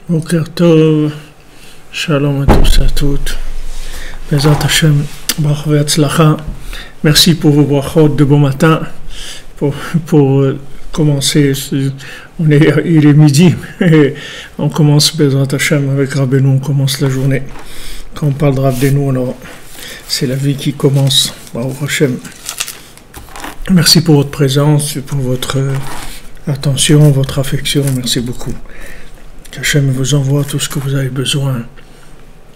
Boker Tov, Shalom à tous et à toutes. Bezat Hashem, Baruch Ve'atzlacha. Merci pour vos brachot de bon matin. Pour commencer, il est midi et on commence Bezat Hashem avec Rabbeinu, on commence la journée. Quand on parle de Rabbeinu, alors c'est la vie qui commence. Baruch Hashem. Merci pour votre présence, pour votre attention, votre affection. Merci beaucoup. Qu'Hachem vous envoie tout ce que vous avez besoin,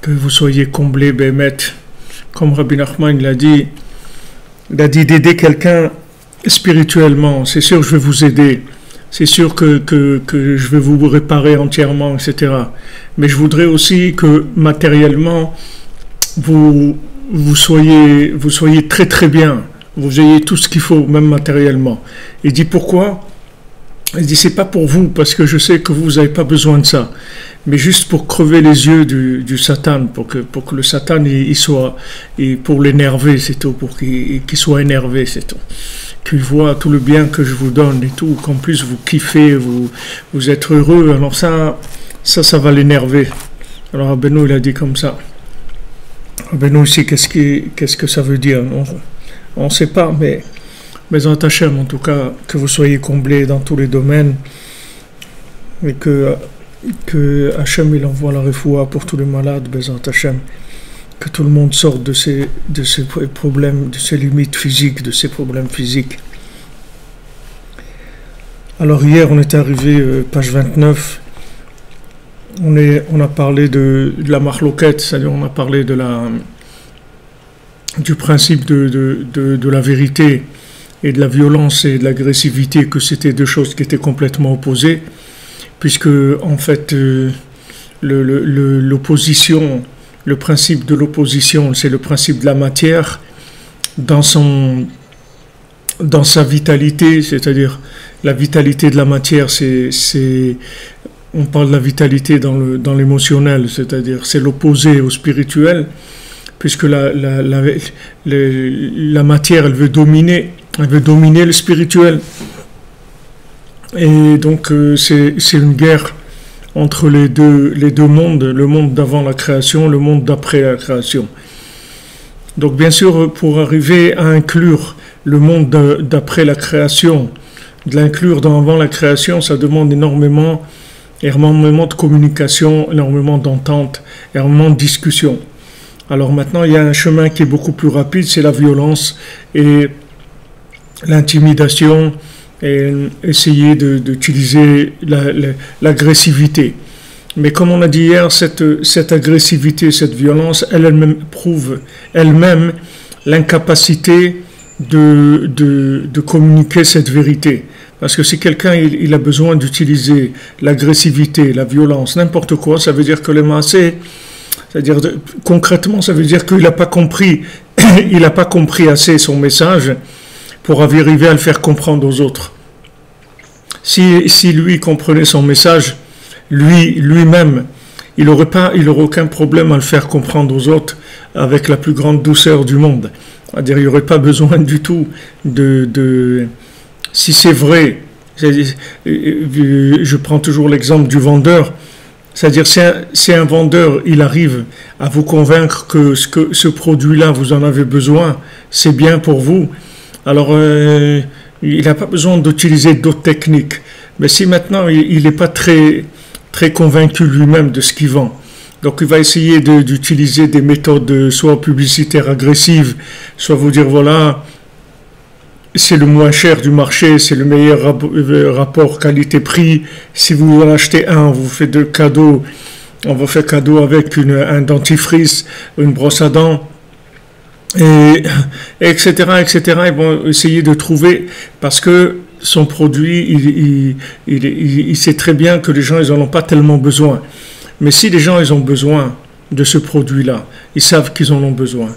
que vous soyez comblés, bémet, comme Rabbi Nachman l'a dit, d'aider quelqu'un spirituellement. C'est sûr que je vais vous aider, c'est sûr que je vais vous réparer entièrement, etc. Mais je voudrais aussi que matériellement, vous soyez très très bien, vous ayez tout ce qu'il faut, même matériellement. Il dit pourquoi ? Il dit, c'est pas pour vous, parce que je sais que vous n'avez pas besoin de ça, mais juste pour crever les yeux du Satan, pour que le Satan, il soit, et pour l'énerver, c'est tout, pour qu'il soit énervé, c'est tout. Qu'il voit tout le bien que je vous donne et tout, qu'en plus vous kiffez, vous êtes heureux, alors ça va l'énerver. Alors Rabbeinu, il a dit comme ça. Rabbeinu ici, qu'est-ce que ça veut dire? On ne sait pas, mais en Hachem, en tout cas, que vous soyez comblés dans tous les domaines et que Hachem il envoie la refoua pour tous les malades, Bezat Hachem, que tout le monde sorte de ces problèmes, de ces limites physiques, de ces problèmes physiques. Alors hier, on est arrivé, page 29, on a parlé de la marloquette, c'est-à-dire on a parlé du principe de la vérité, et de la violence et de l'agressivité, que c'était deux choses qui étaient complètement opposées, puisque en fait l'opposition, le principe de l'opposition, c'est le principe de la matière dans sa vitalité, c'est-à-dire la vitalité de la matière, on parle de la vitalité dans l'émotionnel, c'est-à-dire c'est l'opposé au spirituel, puisque la matière, elle veut dominer le spirituel. Et donc c'est une guerre entre les deux mondes, le monde d'avant la création, le monde d'après la création. Donc bien sûr, pour arriver à inclure le monde d'après la création, de l'inclure dans avant la création, ça demande énormément de communication, énormément d'entente, énormément de discussion. Alors maintenant, il y a un chemin qui est beaucoup plus rapide, c'est la violence, et l'intimidation et essayer d'utiliser l'agressivité. Mais comme on a dit hier, cette agressivité, cette violence, elle-même prouve elle-même l'incapacité de communiquer cette vérité. Parce que si quelqu'un il a besoin d'utiliser l'agressivité, la violence, n'importe quoi, ça veut dire que le maasé, c'est-à-dire concrètement, ça veut dire qu'il n'a pas compris, il n'a pas compris assez son message pour arriver à le faire comprendre aux autres. Si lui comprenait son message, lui-même, il n'aurait aucun problème à le faire comprendre aux autres avec la plus grande douceur du monde. C'est-à-dire, il n'y aurait pas besoin du tout si c'est vrai, je prends toujours l'exemple du vendeur, c'est-à-dire si un vendeur, il arrive à vous convaincre que ce produit-là, vous en avez besoin, c'est bien pour vous, alors il n'a pas besoin d'utiliser d'autres techniques. Mais si maintenant, il n'est pas très, très convaincu lui-même de ce qu'il vend, donc il va essayer d'utiliser des méthodes soit publicitaires agressives, soit vous dire voilà, c'est le moins cher du marché, c'est le meilleur rapport qualité-prix. Si vous en achetez un, on vous fait deux cadeaux. On vous fait cadeau avec un dentifrice, une brosse à dents, etc., etc. Ils vont essayer de trouver, parce que son produit, il sait très bien que les gens, ils n'en ont pas tellement besoin. Mais si les gens, ils ont besoin de ce produit-là, ils savent qu'ils en ont besoin.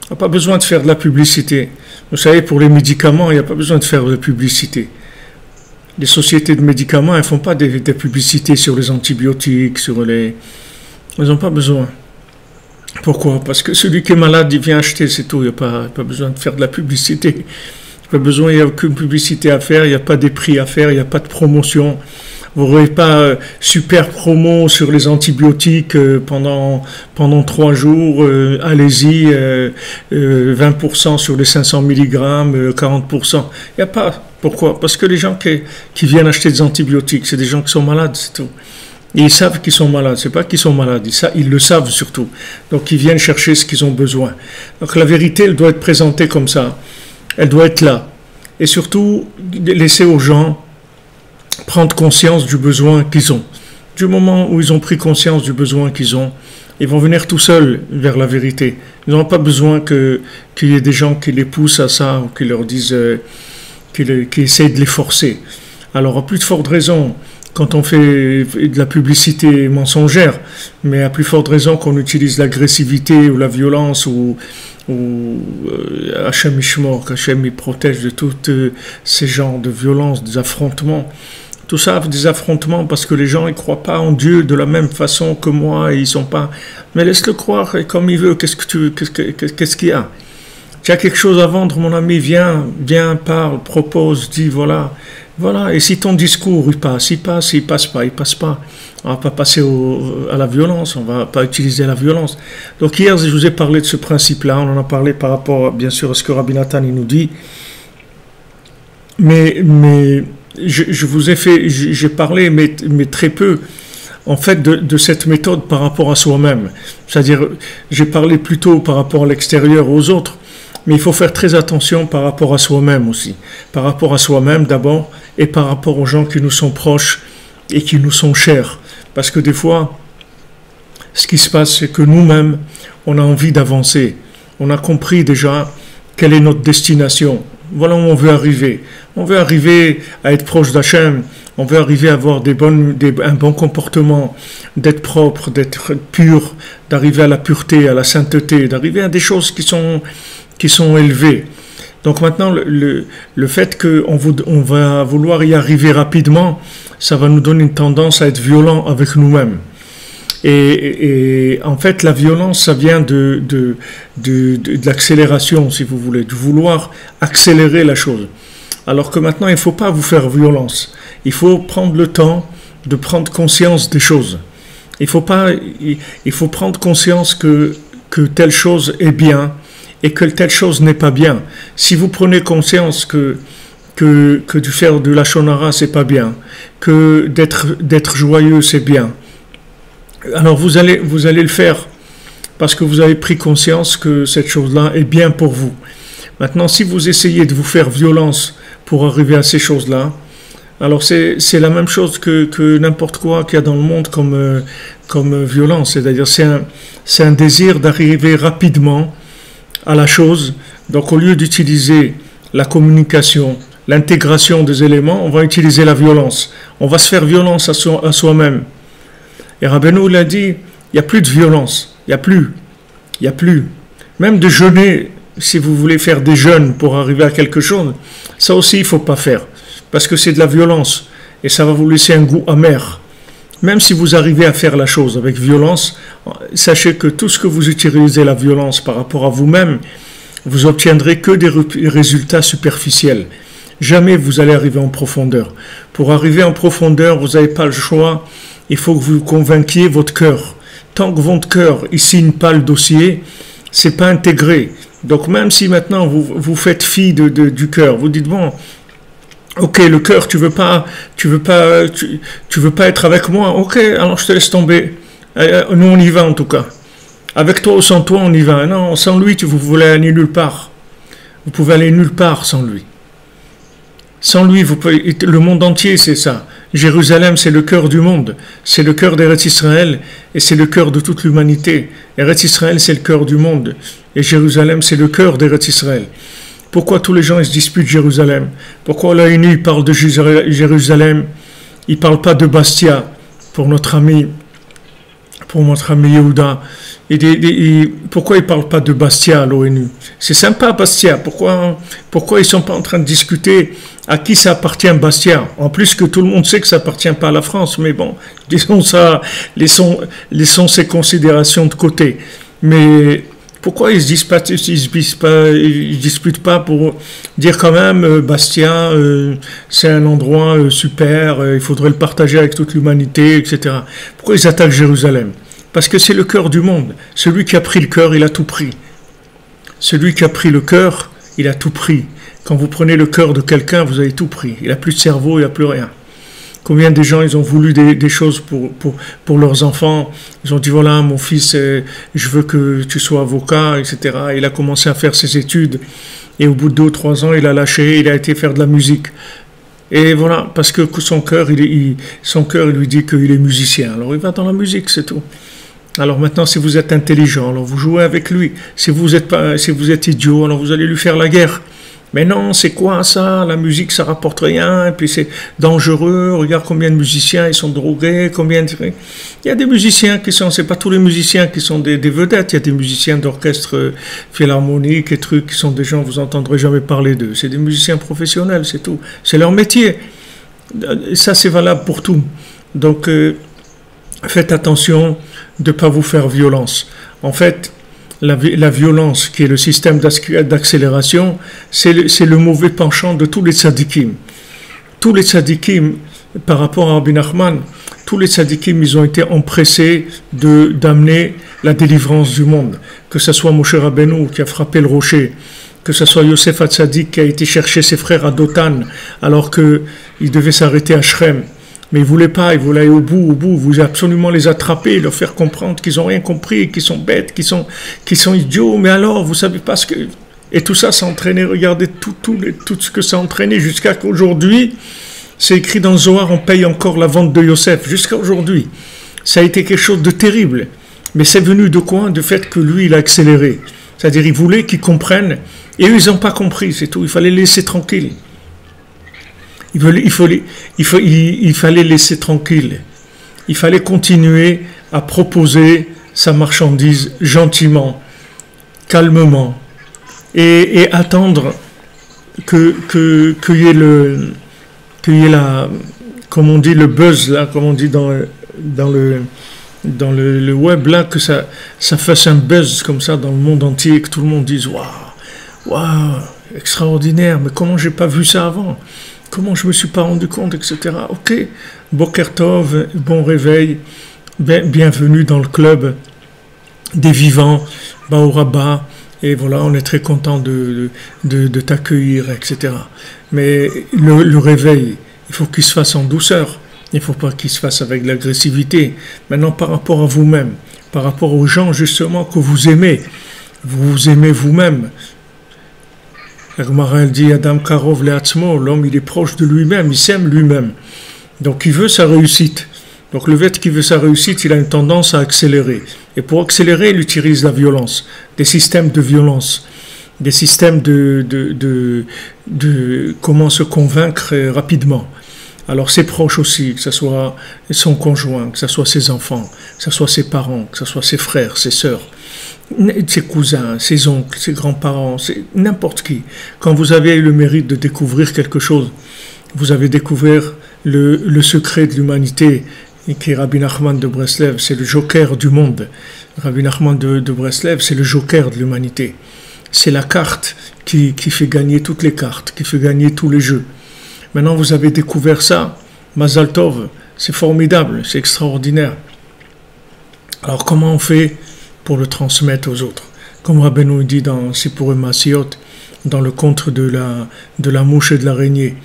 On n'a pas besoin de faire de la publicité. Vous savez, pour les médicaments, il n'y a pas besoin de faire de publicité. Les sociétés de médicaments, elles ne font pas des publicités sur les antibiotiques, Ils n'ont pas besoin. Pourquoi? Parce que celui qui est malade, il vient acheter, c'est tout. Il n'y a pas besoin de faire de la publicité. Il n'y a aucune publicité à faire, il n'y a pas des prix à faire, il n'y a pas de promotion. Vous n'aurez pas super promo sur les antibiotiques pendant 3 jours, allez-y, 20% sur les 500 mg, 40%. Il n'y a pas. Pourquoi? Parce que les gens qui viennent acheter des antibiotiques, c'est des gens qui sont malades, c'est tout. Et ils savent qu'ils sont malades, c'est pas qu'ils sont malades, ils le savent surtout. Donc ils viennent chercher ce qu'ils ont besoin. Donc la vérité, elle doit être présentée comme ça. Elle doit être là. Et surtout, laisser aux gens prendre conscience du besoin qu'ils ont. Du moment où ils ont pris conscience du besoin qu'ils ont, ils vont venir tout seuls vers la vérité. Ils n'ont pas besoin qu'il y ait des gens qui les poussent à ça ou qui leur disent, qui essayent de les forcer. Alors, à plus de forte raison, quand on fait de la publicité mensongère, mais à plus forte raison qu'on utilise l'agressivité ou la violence ou Hachem Ishmor, qu'Hachem il protège de tous ces genres de violences, des affrontements. Tout ça, des affrontements parce que les gens ils croient pas en Dieu de la même façon que moi, et ils sont pas. Mais laisse-le croire et comme il veut. Qu'est-ce qu'il y a? Tu as quelque chose à vendre, mon ami, viens, parle, propose, dis voilà. Et si ton discours il passe pas. On va pas passer à la violence, on va pas utiliser la violence. Donc hier, je vous ai parlé de ce principe-là, on en a parlé par rapport, bien sûr, à ce que Rabbi Nathan il nous dit. Mais je vous ai fait, j'ai parlé, mais très peu, en fait, de cette méthode par rapport à soi-même. C'est-à-dire, j'ai parlé plutôt par rapport à l'extérieur, aux autres, mais il faut faire très attention par rapport à soi-même aussi. Par rapport à soi-même d'abord, et par rapport aux gens qui nous sont proches et qui nous sont chers. Parce que des fois, ce qui se passe, c'est que nous-mêmes, on a envie d'avancer. On a compris déjà quelle est notre destination. Voilà où on veut arriver. On veut arriver à être proche d'Hachem. On veut arriver à avoir un bon comportement, d'être propre, d'être pur, d'arriver à la pureté, à la sainteté, d'arriver à des choses qui sont élevées. Donc maintenant, le fait qu'on va vouloir y arriver rapidement, ça va nous donner une tendance à être violent avec nous-mêmes. Et en fait, la violence, ça vient de l'accélération, si vous voulez, de vouloir accélérer la chose. Alors que maintenant, il ne faut pas vous faire violence. Il faut prendre le temps de prendre conscience des choses. Il faut prendre conscience que telle chose est bien et que telle chose n'est pas bien. Si vous prenez conscience que de faire de la shonara, c'est pas bien, que d'être joyeux, c'est bien, alors vous allez le faire parce que vous avez pris conscience que cette chose-là est bien pour vous. Maintenant, si vous essayez de vous faire violence pour arriver à ces choses-là, alors c'est la même chose que n'importe quoi qu'il y a dans le monde comme violence. C'est-à-dire c'est un désir d'arriver rapidement à la chose. Donc au lieu d'utiliser la communication, l'intégration des éléments, on va utiliser la violence. On va se faire violence à soi-même. Et Rabbeinu l'a dit, il n'y a plus de violence. Il n'y a plus. Il n'y a plus. Même de jeûner, si vous voulez faire des jeûnes pour arriver à quelque chose, ça aussi il ne faut pas faire. Parce que c'est de la violence. Et ça va vous laisser un goût amer. Même si vous arrivez à faire la chose avec violence, sachez que tout ce que vous utilisez la violence par rapport à vous-même, vous obtiendrez que des résultats superficiels. Jamais vous allez arriver en profondeur. Pour arriver en profondeur, vous n'avez pas le choix. Il faut que vous convainquiez votre cœur. Tant que votre cœur ne signe pas le dossier, c'est pas intégré. Donc même si maintenant vous faites fi du cœur, vous dites bon, ok, le cœur, tu veux pas être avec moi, ok, alors je te laisse tomber. Nous on y va en tout cas. Avec toi ou sans toi on y va. Non, sans lui vous voulez aller nulle part. Vous pouvez aller nulle part sans lui. Sans lui, le monde entier, c'est ça. Jérusalem, c'est le cœur du monde. C'est le cœur d'Eretz Israël et c'est le cœur de toute l'humanité. Eretz Israël, c'est le cœur du monde. Et Jérusalem, c'est le cœur d'Eretz Israël. Pourquoi tous les gens ils se disputent Jérusalem? Pourquoi l'ONU parle de Jérusalem? Il ne parle pas de Bastia pour notre ami Yehuda. Pourquoi ils ne parlent pas de Bastia à l'ONU? C'est sympa Bastia. Pourquoi ils ne sont pas en train de discuter à qui ça appartient Bastia? En plus que tout le monde sait que ça appartient pas à la France. Mais bon, disons ça, laissons ces considérations de côté. Mais pourquoi ils se disputent pas pour dire quand même Bastia, c'est un endroit super, il faudrait le partager avec toute l'humanité, etc. Pourquoi ils attaquent Jérusalem? Parce que c'est le cœur du monde. Celui qui a pris le cœur, il a tout pris. Celui qui a pris le cœur, il a tout pris. Quand vous prenez le cœur de quelqu'un, vous avez tout pris. Il n'a plus de cerveau, il n'a plus rien. Combien de gens, ils ont voulu des choses pour leurs enfants. Ils ont dit, voilà, mon fils, je veux que tu sois avocat, etc. Il a commencé à faire ses études. Et au bout de 2 ou 3 ans, il a lâché, il a été faire de la musique. Et voilà, parce que son cœur, il lui dit qu'il est musicien. Alors il va dans la musique, c'est tout. Alors maintenant, si vous êtes intelligent, alors vous jouez avec lui. Si vous êtes idiot, alors vous allez lui faire la guerre. Mais non, c'est quoi ça? La musique, ça rapporte rien, et puis c'est dangereux. Regarde combien de musiciens ils sont drogués, Il y a des musiciens c'est pas tous les musiciens qui sont des vedettes. Il y a des musiciens d'orchestre philharmonique et trucs qui sont des gens, vous entendrez jamais parler d'eux. C'est des musiciens professionnels, c'est tout. C'est leur métier. Et ça, c'est valable pour tout. Donc, faites attention de ne pas vous faire violence. En fait, la violence, qui est le système d'accélération, c'est le mauvais penchant de tous les tzadikim. Tous les tzadikim, par rapport à Rabbi Nachman, tous les tzadikim, ils ont été empressés d'amener la délivrance du monde. Que ce soit Moshe Rabbeinu qui a frappé le rocher, que ce soit Yosef Hatzadik qui a été chercher ses frères à Dothan alors qu'il devait s'arrêter à Shrem. Mais ils ne voulaient pas, ils voulaient aller au bout, vous voulez absolument les attraper, leur faire comprendre qu'ils n'ont rien compris, qu'ils sont bêtes, qu'ils sont idiots, mais alors, vous ne savez pas ce que... Et tout ça, ça a entraîné, regardez tout ce que ça a entraîné, jusqu'à qu'aujourd'hui, c'est écrit dans le Zohar, on paye encore la vente de Yosef, jusqu'à aujourd'hui. Ça a été quelque chose de terrible. Mais c'est venu de quoi? Du fait que lui, il a accéléré. C'est-à-dire, il voulait qu'ils comprennent, et eux, ils n'ont pas compris, c'est tout, il fallait les laisser tranquilles. Il fallait laisser tranquille. Il fallait continuer à proposer sa marchandise gentiment, calmement, et attendre qu'il y ait la, comme on dit, le buzz là, comme on dit dans le web là, que ça fasse un buzz comme ça dans le monde entier, que tout le monde dise waouh, extraordinaire, mais comment j'ai pas vu ça avant? Comment je ne me suis pas rendu compte, etc. Ok, Boker Tov, bon réveil, bienvenue dans le club des vivants, Bao Rabba, et voilà, on est très content de t'accueillir, etc. Mais le réveil, il faut qu'il se fasse en douceur, il ne faut pas qu'il se fasse avec de l'agressivité. Maintenant, par rapport à vous-même, par rapport aux gens justement que vous aimez vous-même. La Gemara, elle dit Adam Karov Leatzmo, l'homme il est proche de lui-même, il s'aime lui-même. Donc il veut sa réussite. Donc le fait qu'il veut sa réussite, il a une tendance à accélérer. Et pour accélérer, il utilise la violence, des systèmes de violence, des systèmes de comment se convaincre rapidement. Alors ses proches aussi, que ce soit son conjoint, que ce soit ses enfants, que ce soit ses parents, que ce soit ses frères, ses sœurs, ses cousins, ses oncles, ses grands-parents, n'importe qui. Quand vous avez eu le mérite de découvrir quelque chose, vous avez découvert le secret de l'humanité, qui est Rabbi Nachman de Breslev, c'est le joker du monde. Rabbi Nachman de Breslev, c'est le joker de l'humanité. C'est la carte qui fait gagner toutes les cartes, qui fait gagner tous les jeux. Maintenant, vous avez découvert ça, Mazal Tov, c'est formidable, c'est extraordinaire. Alors, comment on fait pour le transmettre aux autres? Comme Rabbeinu dit dans Sipurim Masiot, dans le conte de la mouche et de l'araignée.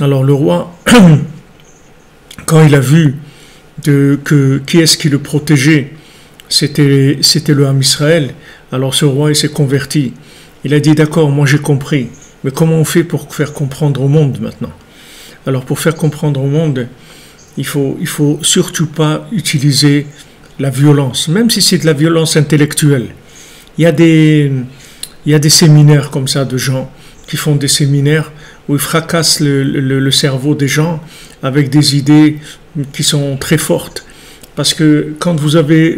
Alors, le roi, quand il a vu qui est-ce qui le protégeait, c'était le Ham Israël, alors ce roi, il s'est converti. Il a dit, d'accord, moi j'ai compris, mais comment on fait pour faire comprendre au monde maintenant? Alors pour faire comprendre au monde, il faut surtout pas utiliser la violence, même si c'est de la violence intellectuelle. Il y a des séminaires comme ça de gens qui font des séminaires où ils fracassent le cerveau des gens avec des idées qui sont très fortes. Parce que quand vous avez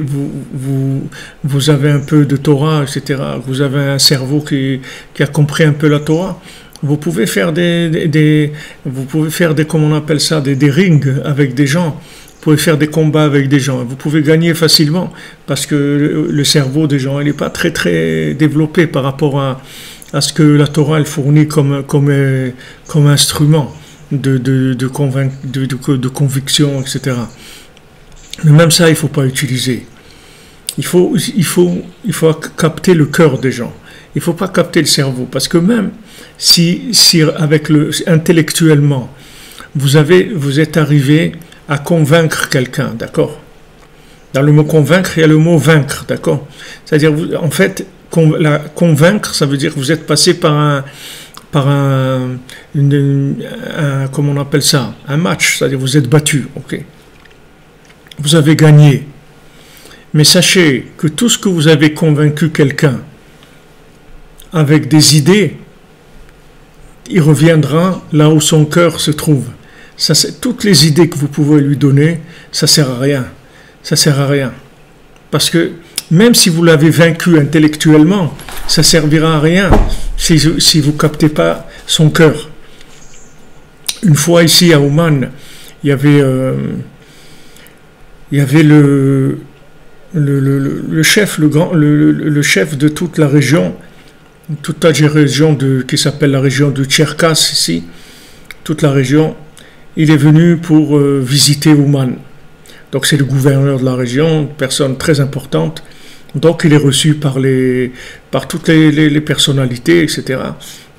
un peu de Torah, etc., vous avez un cerveau qui a compris un peu la Torah, vous pouvez faire comment on appelle ça, des rings avec des gens, vous pouvez faire des combats avec des gens, vous pouvez gagner facilement, parce que le cerveau des gens, il n'est pas très très développé par rapport à ce que la Torah elle fournit comme instrument de conviction, etc. Mais même ça, il ne faut pas utiliser. Il faut capter le cœur des gens. Il ne faut pas capter le cerveau. Parce que même si intellectuellement, vous êtes arrivé à convaincre quelqu'un, d'accord? Dans le mot convaincre, il y a le mot vaincre, d'accord? C'est-à-dire, en fait, convaincre, ça veut dire que vous êtes passé par un comment on appelle ça? Un match, c'est-à-dire vous êtes battu, ok? Vous avez gagné. Mais sachez que tout ce que vous avez convaincu quelqu'un avec des idées, il reviendra là où son cœur se trouve. Ça, toutes les idées que vous pouvez lui donner, ça ne sert à rien. Ça ne sert à rien. Parce que même si vous l'avez vaincu intellectuellement, ça ne servira à rien si vous ne captez pas son cœur. Une fois ici à Ouman, il y avait le chef, le chef de toute la région qui s'appelle la région de Tcherkass ici, toute la région, il est venu pour visiter Ouman. Donc c'est le gouverneur de la région, une personne très importante. Donc il est reçu par toutes les personnalités, etc.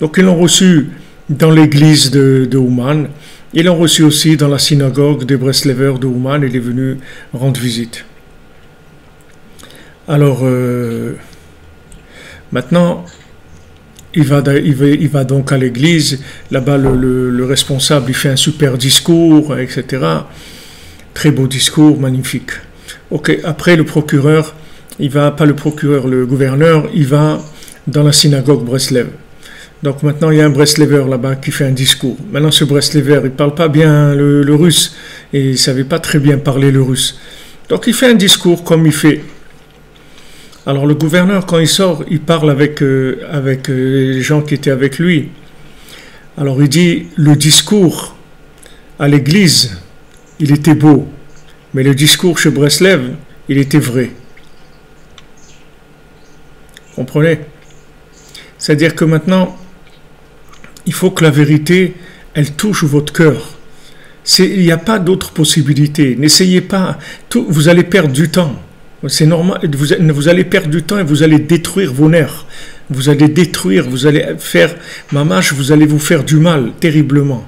Donc ils l'ont reçu dans l'église de Ouman. Ils l'ont reçu aussi dans la synagogue des Breslevers de Ouman. Il est venu rendre visite. Alors, maintenant, il va donc à l'église. Là-bas, le responsable, il fait un super discours, etc. Très beau discours, magnifique. Ok, après, le procureur, le gouverneur, il va dans la synagogue Breslev. Donc maintenant, il y a un Breslever là-bas qui fait un discours. Maintenant, ce Breslever, il ne parle pas bien le russe et il ne savait pas très bien parler le russe. Donc il fait un discours comme il fait. Alors le gouverneur, quand il sort, il parle avec les gens qui étaient avec lui. Alors il dit, le discours à l'église, il était beau, mais le discours chez Breslev, il était vrai. Vous comprenez? C'est-à-dire que maintenant, il faut que la vérité, elle touche votre cœur. Il n'y a pas d'autre possibilité. N'essayez pas. Vous allez perdre du temps. C'est normal. Vous allez perdre du temps et vous allez détruire vos nerfs. Vous allez faire, mamache, vous allez vous faire du mal, terriblement.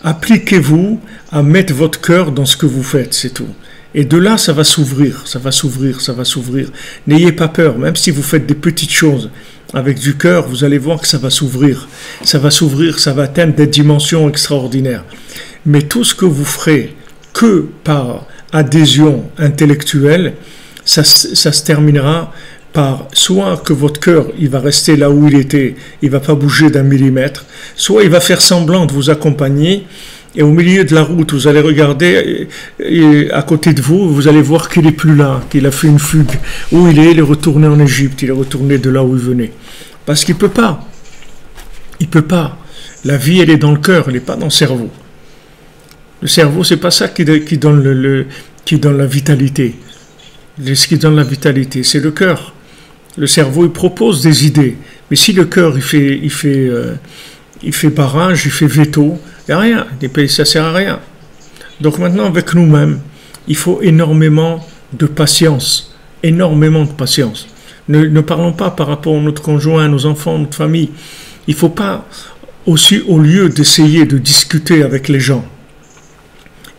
Appliquez-vous à mettre votre cœur dans ce que vous faites, c'est tout. Et de là, ça va s'ouvrir, ça va s'ouvrir, ça va s'ouvrir. N'ayez pas peur, même si vous faites des petites choses. avec du cœur, vous allez voir que ça va s'ouvrir. Ça va s'ouvrir, ça va atteindre des dimensions extraordinaires. Mais tout ce que vous ferez que par adhésion intellectuelle, ça se terminera par soit que votre cœur, il va rester là où il était, il va pas bouger d'un millimètre, soit il va faire semblant de vous accompagner, et au milieu de la route, vous allez regarder et à côté de vous, vous allez voir qu'il n'est plus là, qu'il a fait une fugue. Où il est retourné en Égypte, il est retourné de là où il venait. Parce qu'il ne peut pas. Il ne peut pas. La vie, elle est dans le cœur, elle n'est pas dans le cerveau. Le cerveau, c'est pas ça qui donne la vitalité. Ce qui donne la vitalité, c'est le cœur. Le cerveau, il propose des idées. Mais si le cœur, il fait barrage, il fait veto, il n'y a rien. Ça ne sert à rien. Donc maintenant, avec nous-mêmes, il faut énormément de patience. Énormément de patience. Ne parlons pas par rapport à notre conjoint, à nos enfants, notre famille. Il ne faut pas, aussi, au lieu d'essayer de discuter avec les gens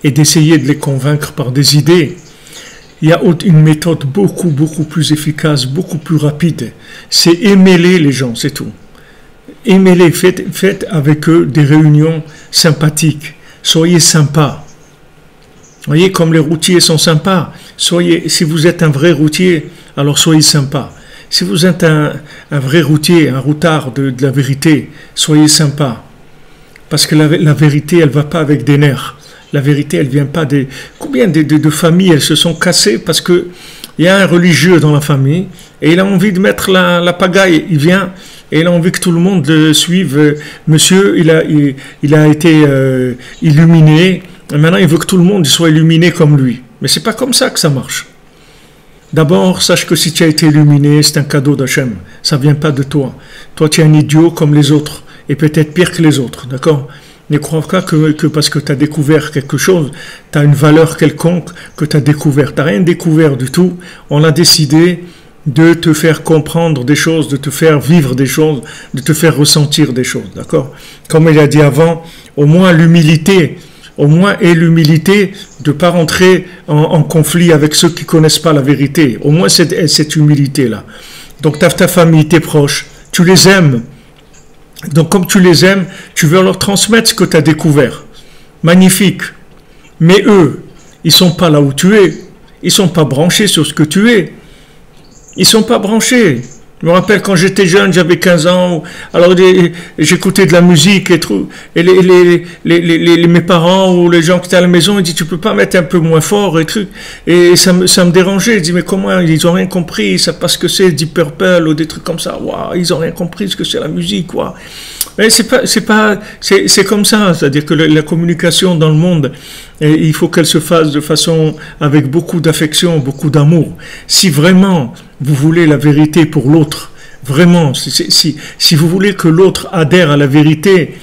et d'essayer de les convaincre par des idées, il y a une méthode beaucoup plus efficace, beaucoup plus rapide. C'est aimer les gens, c'est tout. Aimez-les, faites avec eux des réunions sympathiques. Soyez sympas. Voyez, comme les routiers sont sympas. Si vous êtes un vrai routier, alors soyez sympa. Si vous êtes un vrai routier, un routard de la vérité, soyez sympa. Parce que la vérité, elle ne va pas avec des nerfs. La vérité, elle ne vient pas des... Combien de familles, elles se sont cassées parce qu'il y a un religieux dans la famille et il a envie de mettre la pagaille. Il vient et il a envie que tout le monde le suive. Monsieur, il a été illuminé. Et maintenant, il veut que tout le monde soit illuminé comme lui. Mais c'est pas comme ça que ça marche. D'abord, sache que si tu as été illuminé, c'est un cadeau d'Hachem. Ça ne vient pas de toi. Toi, tu es un idiot comme les autres. Et peut-être pire que les autres. D'accord ? Ne crois pas que parce que tu as découvert quelque chose, tu as une valeur quelconque que tu as découvert. Tu n'as rien découvert du tout. On a décidé de te faire comprendre des choses, de te faire vivre des choses, de te faire ressentir des choses. D'accord ? Comme il a dit avant, au moins l'humilité de ne pas rentrer en conflit avec ceux qui ne connaissent pas la vérité. Au moins cette humilité-là. Donc tu as ta famille, tes proches, tu les aimes. Donc comme tu les aimes, tu veux leur transmettre ce que tu as découvert. Magnifique. Mais eux, ils ne sont pas là où tu es. Ils ne sont pas branchés sur ce que tu es. Ils ne sont pas branchés. Je me rappelle quand j'étais jeune, j'avais 15 ans, alors j'écoutais de la musique et tout, et mes parents ou les gens qui étaient à la maison, ils disent tu peux pas mettre un peu moins fort et truc, et ça me dérangeait. Je dis mais comment, ils ont rien compris, ils savent pas ce que c'est Deep Purple ou des trucs comme ça, waouh, ils ont rien compris ce que c'est la musique, waouh. Mais c'est comme ça, c'est-à-dire que la communication dans le monde, il faut qu'elle se fasse de façon avec beaucoup d'affection, beaucoup d'amour. Si vraiment vous voulez la vérité pour l'autre, vraiment, si vous voulez que l'autre adhère à la vérité,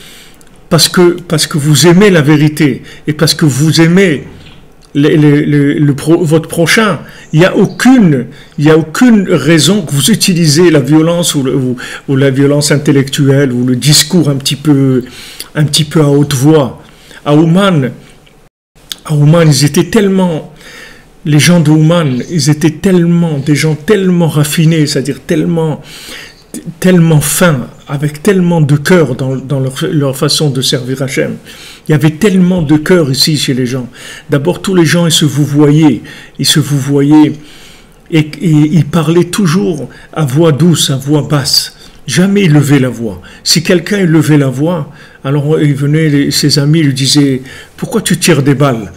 parce que vous aimez la vérité et parce que vous aimez votre prochain, il n'y a aucune raison que vous utilisez la violence ou la violence intellectuelle ou le discours un petit peu à haute voix. À Ouman, ils étaient tellement, les gens de Ouman, ils étaient tellement, des gens tellement raffinés, c'est-à-dire tellement fins, avec tellement de cœur dans leur façon de servir Hachem. Il y avait tellement de cœur ici chez les gens. D'abord, tous les gens, ils se vouvoyaient et ils parlaient toujours à voix douce, à voix basse. Jamais ils levaient la voix. Si quelqu'un levait la voix, alors il venait, ses amis lui disaient « Pourquoi tu tires des balles ?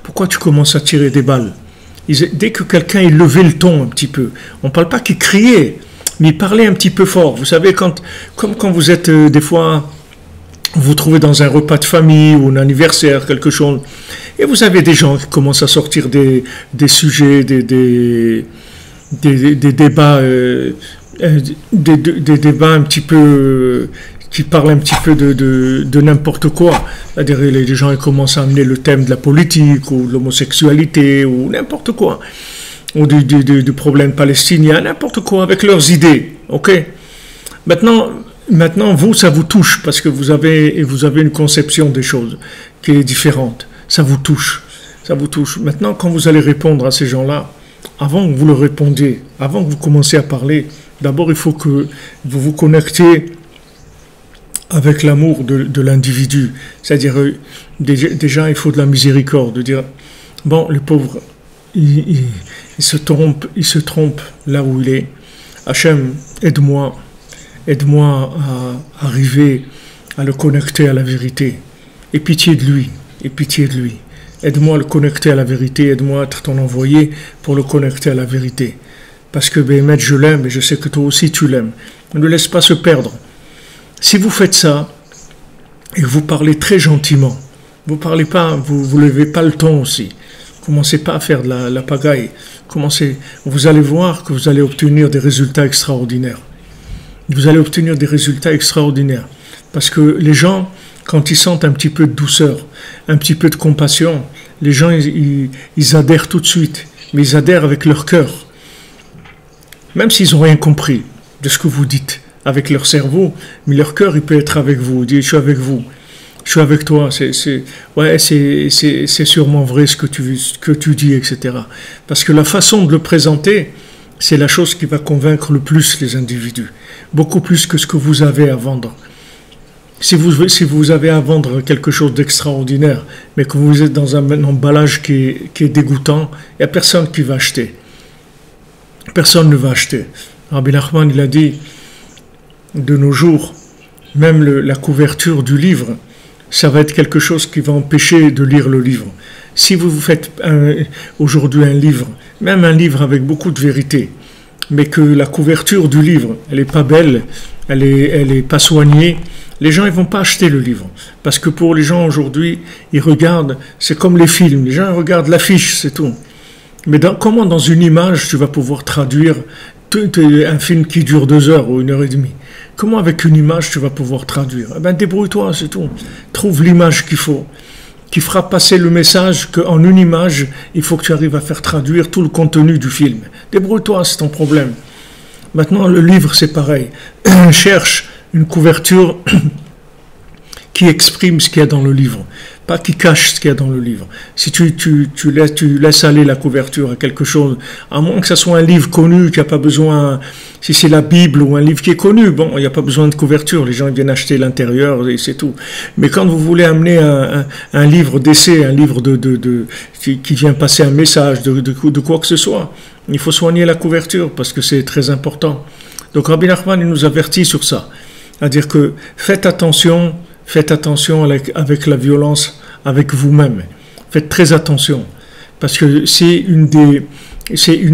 Pourquoi tu commences à tirer des balles ?» Dès que quelqu'un il levait le ton un petit peu, on ne parle pas qu'il criait, mais il parlait un petit peu fort. Vous savez, comme quand vous êtes des fois, vous vous trouvez dans un repas de famille ou un anniversaire, quelque chose, et vous avez des gens qui commencent à sortir des sujets, des débats, des débats un petit peu qui parlent un petit peu de n'importe quoi. C'est-à-dire les gens ils commencent à amener le thème de la politique ou de l'homosexualité ou n'importe quoi. Ou du problème palestinien, n'importe quoi, avec leurs idées. Ok. Maintenant, vous, ça vous touche parce que vous avez une conception des choses qui est différente. Ça vous touche. Maintenant, quand vous allez répondre à ces gens-là, avant que vous leur répondiez, avant que vous commenciez à parler, D'abord, il faut que vous vous connectez avec l'amour de l'individu. C'est-à-dire, déjà, il faut de la miséricorde, de dire, bon, le pauvre, il se trompe là où il est. Hachem, aide-moi à arriver à le connecter à la vérité. Et pitié de lui, Aide-moi à le connecter à la vérité, aide-moi à être ton envoyé pour le connecter à la vérité. Parce que Béhémet, je l'aime et je sais que toi aussi tu l'aimes. Ne le laisse pas se perdre. Si vous faites ça, et que vous parlez très gentiment, vous parlez pas, vous levez pas le ton aussi, commencez pas à faire de la pagaille, vous allez voir que vous allez obtenir des résultats extraordinaires. Vous allez obtenir des résultats extraordinaires. Parce que les gens, quand ils sentent un petit peu de douceur, un petit peu de compassion, les gens, ils adhèrent tout de suite. Mais ils adhèrent avec leur cœur. Même s'ils n'ont rien compris de ce que vous dites avec leur cerveau, mais leur cœur, il peut être avec vous. Il dit, je suis avec vous. Je suis avec toi. C'est sûrement vrai ce que tu dis, etc. Parce que la façon de le présenter, c'est la chose qui va convaincre le plus les individus. Beaucoup plus que ce que vous avez à vendre. Si vous avez à vendre quelque chose d'extraordinaire, mais que vous êtes dans un emballage qui est dégoûtant, il n'y a personne qui va acheter. Personne ne va acheter. Rabbi Nachman, il a dit, de nos jours, même la couverture du livre, ça va être quelque chose qui va empêcher de lire le livre. Si vous faites aujourd'hui un livre, même un livre avec beaucoup de vérité, mais que la couverture du livre, elle n'est pas belle, elle est pas soignée, les gens ne vont pas acheter le livre. Parce que pour les gens aujourd'hui, ils regardent, c'est comme les films, les gens regardent l'affiche, c'est tout. Mais comment dans une image tu vas pouvoir traduire un film qui dure 2 heures ou 1 heure et demie? Comment avec une image tu vas pouvoir traduire? Eh bien débrouille-toi, c'est tout. Trouve l'image qu'il faut, qui fera passer le message qu'en une image, il faut que tu arrives à faire traduire tout le contenu du film. Débrouille-toi, c'est ton problème. Maintenant, le livre, c'est pareil. Cherche une couverture qui exprime ce qu'il y a dans le livre, pas qui cache ce qu'il y a dans le livre. Si tu laisses aller la couverture à quelque chose, à moins que ce soit un livre connu, qui n'a pas besoin, si c'est la Bible ou un livre qui est connu, bon, il n'y a pas besoin de couverture, les gens viennent acheter l'intérieur et c'est tout. Mais quand vous voulez amener un livre d'essai, un livre qui vient passer un message de quoi que ce soit, il faut soigner la couverture parce que c'est très important. Donc Rabbi Nachman, il nous avertit sur ça. C'est-à-dire que faites attention avec la violence, avec vous-même. Faites très attention. Parce que c'est une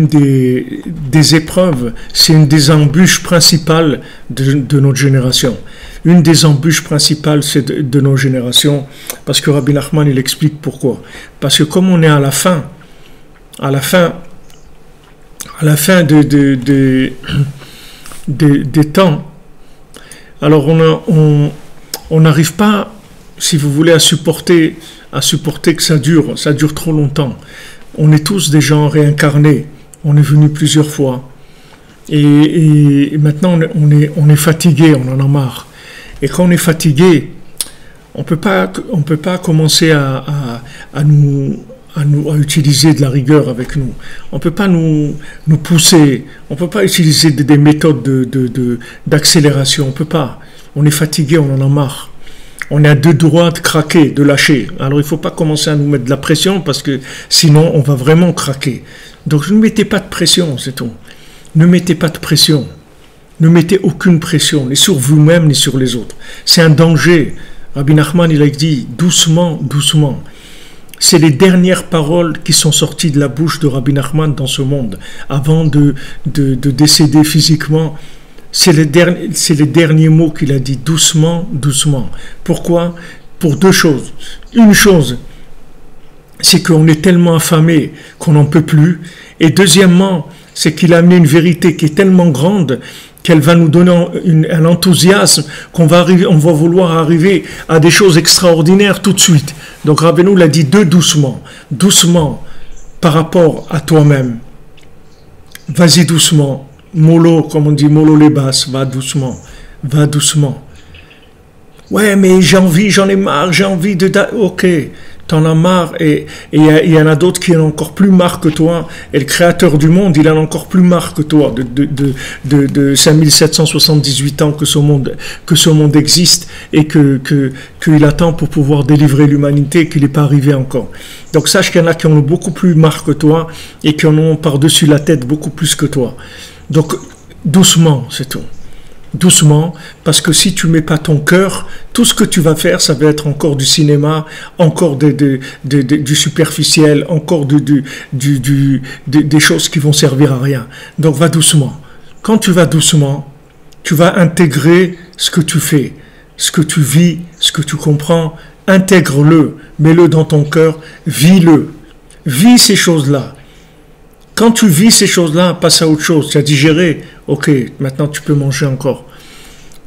des épreuves, c'est une des embûches principales de notre génération. Une des embûches principales, c'est de nos générations. Parce que Rabbi Nachman, il explique pourquoi. Parce que comme on est à la fin des temps, alors on n'arrive pas, si vous voulez, à supporter que ça dure trop longtemps. On est tous des gens réincarnés, on est venus plusieurs fois, et maintenant on est fatigué, on en a marre. Et quand on est fatigué, on peut pas commencer à utiliser de la rigueur avec nous. On peut pas nous pousser. On peut pas utiliser des méthodes d'accélération. On peut pas. On est fatigué, on en a marre. On est à 2 doigts de craquer, de lâcher. Alors il faut pas commencer à nous mettre de la pression parce que sinon on va vraiment craquer. Donc ne mettez pas de pression, c'est tout. Ne mettez pas de pression. Ne mettez aucune pression, ni sur vous-même, ni sur les autres. C'est un danger. Rabbi Nachman, il a dit doucement, doucement. C'est les dernières paroles qui sont sorties de la bouche de Rabbi Nachman dans ce monde, avant de décéder physiquement. C'est les derniers mots qu'il a dit, doucement, doucement. Pourquoi? Pour 2 choses. Une chose, c'est qu'on est tellement affamé qu'on n'en peut plus. Et deuxièmement, c'est qu'il a amené une vérité qui est tellement grande qu'elle va nous donner un enthousiasme on va vouloir arriver à des choses extraordinaires tout de suite. Donc Rabbeinu l'a dit doucement par rapport à toi-même. Vas-y doucement, mollo, comme on dit, mollo les basses, va doucement. Ouais, mais j'en ai marre, j'ai envie de... Ok, t'en as marre, et il y en a d'autres qui en ont encore plus marre que toi, et le créateur du monde, il en a encore plus marre que toi, de 5778 ans que ce monde existe, et qu'il attend pour pouvoir délivrer l'humanité, qu'il n'est pas arrivé encore. Donc sache qu'il y en a qui en ont beaucoup plus marre que toi, et qui en ont par-dessus la tête beaucoup plus que toi. Donc doucement, c'est tout. Doucement, parce que si tu mets pas ton cœur, tout ce que tu vas faire, ça va être encore du cinéma, encore du superficiel, encore des choses qui vont servir à rien. Donc va doucement. Quand tu vas doucement, tu vas intégrer ce que tu fais, ce que tu vis, ce que tu comprends, intègre-le, mets-le dans ton cœur, vis-le, vis ces choses-là. Quand tu vis ces choses-là, passe à autre chose. Tu as digéré, ok, maintenant tu peux manger encore.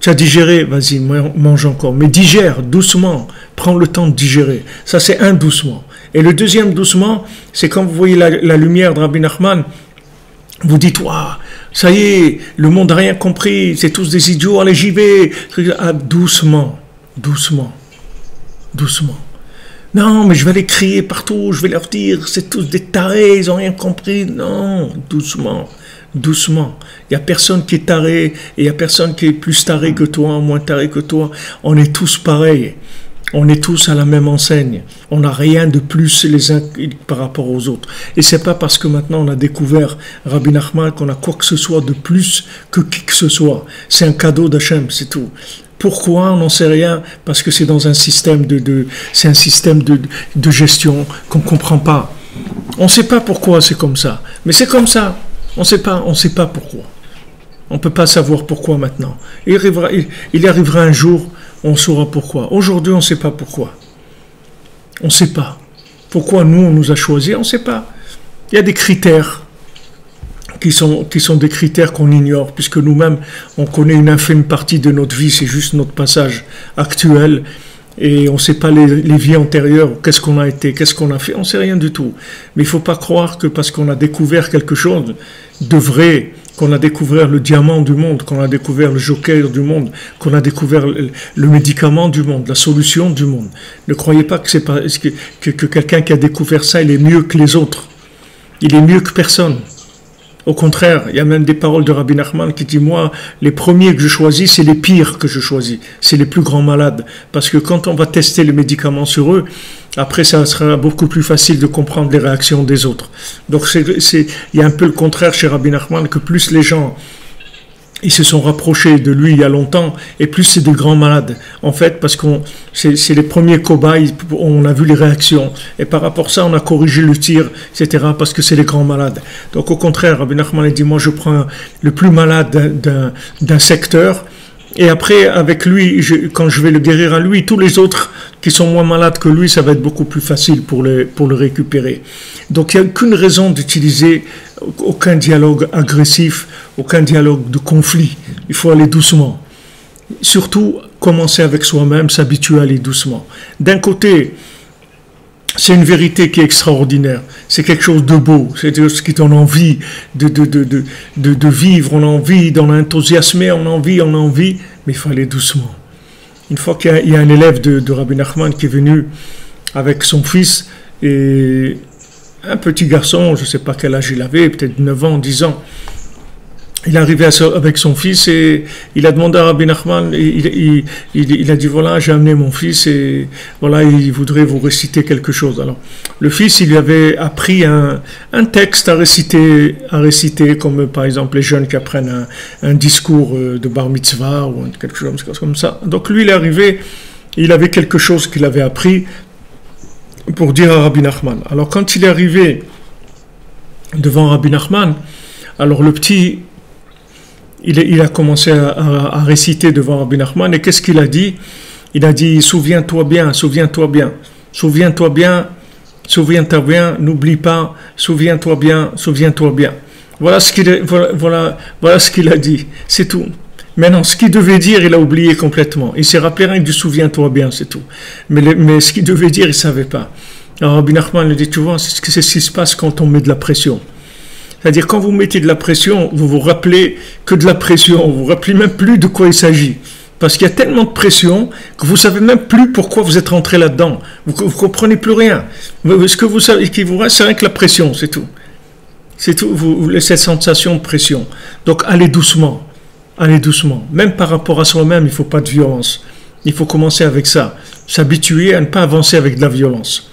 Tu as digéré, vas-y, mange encore. Mais digère doucement, prends le temps de digérer. Ça, c'est un doucement. Et le deuxième doucement, c'est quand vous voyez la lumière de Rabbi Nachman, vous dites, waouh, ça y est, le monde n'a rien compris, c'est tous des idiots, allez, j'y vais. Ah, doucement, doucement, doucement. Non, mais je vais les crier partout, je vais leur dire, c'est tous des tarés, ils n'ont rien compris. Non, doucement, doucement. Il n'y a personne qui est taré, et il n'y a personne qui est plus taré que toi, moins taré que toi. On est tous pareils. On est tous à la même enseigne. On n'a rien de plus les uns par rapport aux autres. Et c'est pas parce que maintenant on a découvert Rabbi Nachman qu'on a quoi que ce soit de plus que qui que ce soit. C'est un cadeau d'Hachem, c'est tout. Pourquoi? On n'en sait rien, parce que c'est dans un système de gestion qu'on ne comprend pas. On ne sait pas pourquoi c'est comme ça, mais c'est comme ça. On ne sait pas pourquoi. On ne peut pas savoir pourquoi maintenant. Il arrivera un jour, on saura pourquoi. Aujourd'hui, on ne sait pas pourquoi. On ne sait pas. Pourquoi nous, on nous a choisis, on ne sait pas. Il y a des critères qui sont des critères qu'on ignore, puisque nous-mêmes, on connaît une infime partie de notre vie, c'est juste notre passage actuel, et on ne sait pas les vies antérieures, qu'est-ce qu'on a été, qu'est-ce qu'on a fait, on ne sait rien du tout. Mais il ne faut pas croire que parce qu'on a découvert quelque chose de vrai, qu'on a découvert le diamant du monde, qu'on a découvert le joker du monde, qu'on a découvert le médicament du monde, la solution du monde. Ne croyez pas que, que quelqu'un qui a découvert ça, il est mieux que les autres. Il est mieux que personne. Au contraire, il y a même des paroles de Rabbi Nachman qui dit, moi, les premiers que je choisis, c'est les pires que je choisis. C'est les plus grands malades. Parce que quand on va tester les médicaments sur eux, après, ça sera beaucoup plus facile de comprendre les réactions des autres. Donc, il y a un peu le contraire chez Rabbi Nachman, que plus les gens ils se sont rapprochés de lui il y a longtemps, et plus c'est des grands malades. En fait, parce que c'est les premiers cobayes, on a vu les réactions. Et par rapport à ça, on a corrigé le tir, etc., parce que c'est les grands malades. Donc au contraire, Rabbi Nachman a dit, moi je prends le plus malade d'un secteur, et après, avec lui, quand je vais le guérir à lui, tous les autres qui sont moins malades que lui, ça va être beaucoup plus facile pour le récupérer. Donc il n'y a qu'une raison d'utiliser aucun dialogue agressif, aucun dialogue de conflit. Il faut aller doucement. Surtout, commencer avec soi-même, s'habituer à aller doucement. D'un côté, c'est une vérité qui est extraordinaire. C'est quelque chose de beau. C'est ce qui donne envie de vivre. On a envie, on est enthousiasmé, on a envie, mais il faut aller doucement. Une fois qu'il y a un élève de Rabbi Nachman qui est venu avec son fils, et un petit garçon, je ne sais pas quel âge il avait, peut-être 9 ans, 10 ans, il est arrivé avec son fils et il a demandé à Rabbi Nachman, il a dit, voilà, j'ai amené mon fils et voilà, il voudrait vous réciter quelque chose. Alors, le fils, il lui avait appris un texte à réciter, comme par exemple les jeunes qui apprennent un discours de bar mitzvah ou quelque chose comme ça. Donc lui, il est arrivé, il avait quelque chose qu'il avait appris pour dire à Rabbi Nachman. Alors quand il est arrivé devant Rabbi Nachman, alors le petit, il a commencé à réciter devant Rabbi Nachman, et qu'est-ce qu'il a dit? Il a dit, souviens-toi bien, souviens-toi bien, souviens-toi bien, souviens-toi bien, n'oublie pas, souviens-toi bien, souviens-toi bien. Voilà ce qu'il a dit, c'est tout. Maintenant, ce qu'il devait dire, il a oublié complètement. Il s'est rappelé rien du souviens-toi bien, c'est tout. Mais ce qu'il devait dire, il ne savait pas. Alors Rabbi Nachman lui dit, tu vois, c'est ce qui se passe quand on met de la pression. C'est-à-dire, quand vous mettez de la pression, vous vous rappelez que de la pression, vous vous rappelez même plus de quoi il s'agit. Parce qu'il y a tellement de pression que vous ne savez même plus pourquoi vous êtes rentré là-dedans. Vous ne comprenez plus rien. Ce que vous savez qui vous reste, c'est rien que la pression, c'est tout. C'est tout, vous laissez cette sensation de pression. Donc allez doucement. Allez doucement. Même par rapport à soi-même, il ne faut pas de violence. Il faut commencer avec ça. S'habituer à ne pas avancer avec de la violence.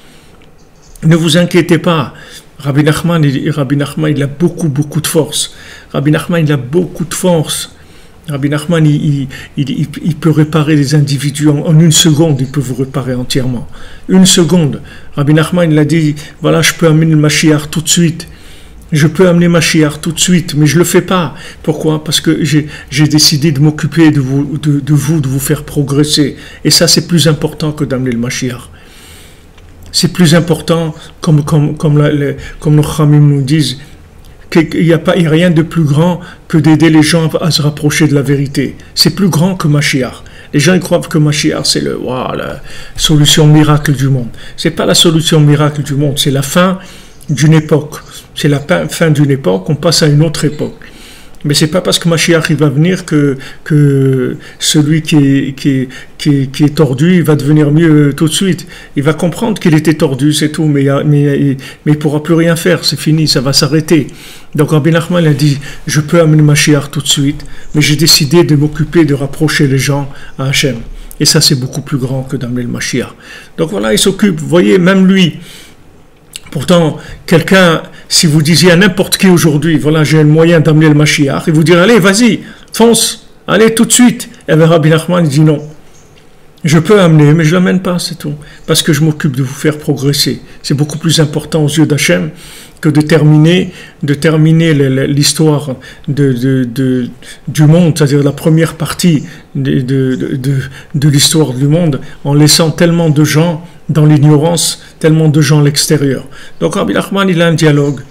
Ne vous inquiétez pas. Rabbi Nachman, il a beaucoup de force. Rabbi Nachman, il a beaucoup de force. Rabbi Nachman, il peut réparer les individus en une seconde, il peut vous réparer entièrement. Une seconde. Rabbi Nachman, il a dit, voilà, je peux amener le Mashiach tout de suite. Je peux amener Mashiach tout de suite, mais je ne le fais pas. Pourquoi? Parce que j'ai décidé de m'occuper de vous faire progresser. Et ça, c'est plus important que d'amener le Mashiach. C'est plus important, comme nos Khamim nous disent, qu'il n'y a rien de plus grand que d'aider les gens à se rapprocher de la vérité. C'est plus grand que Mashiach. Les gens ils croient que Mashiach c'est la solution miracle du monde. C'est pas la solution miracle du monde, c'est la fin d'une époque. C'est la fin d'une époque, on passe à une autre époque. Mais c'est pas parce que Mashiach il va venir que celui qui est tordu, il va devenir mieux tout de suite. Il va comprendre qu'il était tordu, c'est tout, mais il pourra plus rien faire, c'est fini, ça va s'arrêter. Donc Rabbi Nachman a dit, je peux amener Mashiach tout de suite, mais j'ai décidé de m'occuper de rapprocher les gens à Hachem. Et ça c'est beaucoup plus grand que d'amener le Mashiach. Donc voilà, il s'occupe, vous voyez, même lui. Pourtant, quelqu'un, si vous disiez à n'importe qui aujourd'hui, voilà, j'ai le moyen d'amener le Mashiach, il vous dirait, allez, vas-y, fonce, allez tout de suite. Et bien Rabbi Nachman, il dit non. Je peux amener, mais je ne l'amène pas, c'est tout. Parce que je m'occupe de vous faire progresser. C'est beaucoup plus important aux yeux d'Hachem que de terminer l'histoire du monde, c'est-à-dire la première partie de l'histoire du monde, en laissant tellement de gens dans l'ignorance, tellement de gens à l'extérieur. Donc Rabbi Nachman, il a un dialogue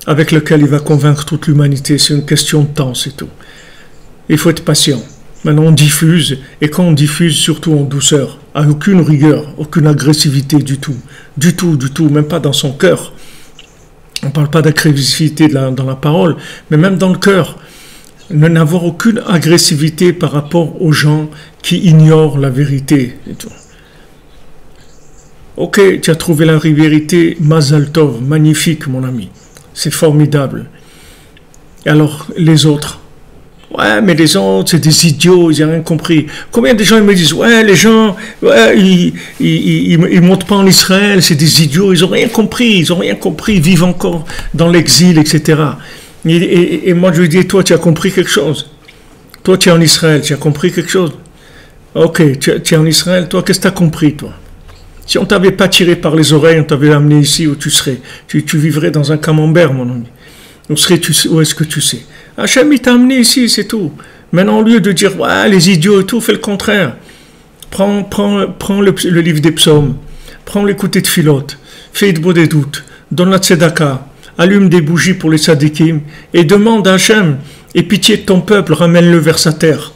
avec lequel il va convaincre toute l'humanité. C'est une question de temps, c'est tout. Il faut être patient. Maintenant, on diffuse, et quand on diffuse, surtout en douceur, avec aucune rigueur, aucune agressivité du tout, même pas dans son cœur. On ne parle pas d'agressivité dans la parole, mais même dans le cœur. Ne n'avoir aucune agressivité par rapport aux gens qui ignorent la vérité. Et tout. Ok, tu as trouvé la vérité, Mazal Tov, magnifique mon ami, c'est formidable. Et alors, les autres? Ouais, mais les autres, c'est des idiots, ils n'ont rien compris. Combien de gens ils me disent, ouais, les gens, ouais, ils montent pas en Israël, c'est des idiots, ils n'ont rien compris, ils vivent encore dans l'exil, etc. Et moi, je lui dis, toi, tu as compris quelque chose? Toi, tu es en Israël, tu as compris quelque chose? Ok, tu es en Israël, toi, qu'est-ce que tu as compris, toi? Si on ne t'avait pas tiré par les oreilles, on t'avait amené ici où tu serais. Tu vivrais dans un camembert, mon ami. Où est-ce que tu sais? Hachem, il t'a amené ici, c'est tout. Maintenant, au lieu de dire, ouais, les idiots et tout, fais le contraire. Prends le livre des psaumes. Prends l'écouter de Philote. Fais de beau des doutes. Donne la tzedaka. Allume des bougies pour les sadikim. Et demande à Hachem, aie pitié de ton peuple, ramène-le vers sa terre.